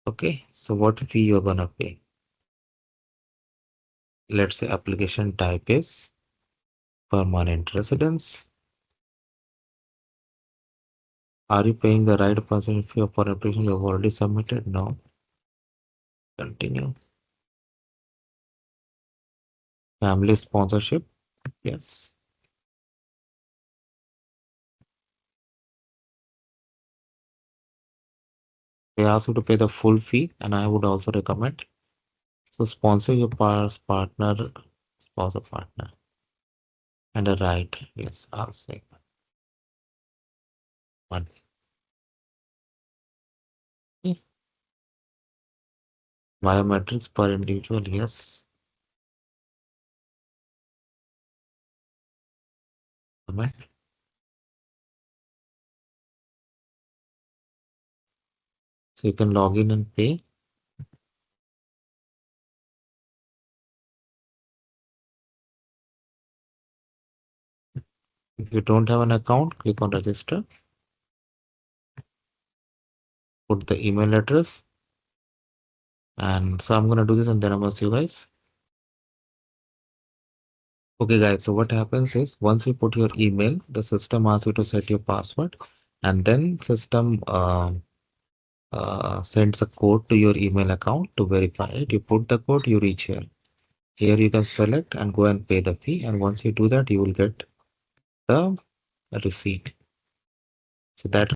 Okay, so what fee you're gonna pay? Let's say application type is permanent residence. Are you paying the right person fee for application you have already submitted? No. Continue. Family sponsorship? Yes. They ask you to pay the full fee, and I would also recommend. So sponsor your partner, spouse or partner. And a right. Yes, I'll say one. Yeah. Biometrics per individual, yes. Comment. So you can log in and pay. If you don't have an account, click on register. Put the email address. And so I'm gonna do this and then I'm gonna see you guys. Okay guys, so what happens is once you put your email, the system asks you to set your password, and then system sends a code to your email account to verify it. You put the code, you reach here. Here you can select and go and pay the fee, and once you do that, you will get the receipt. So that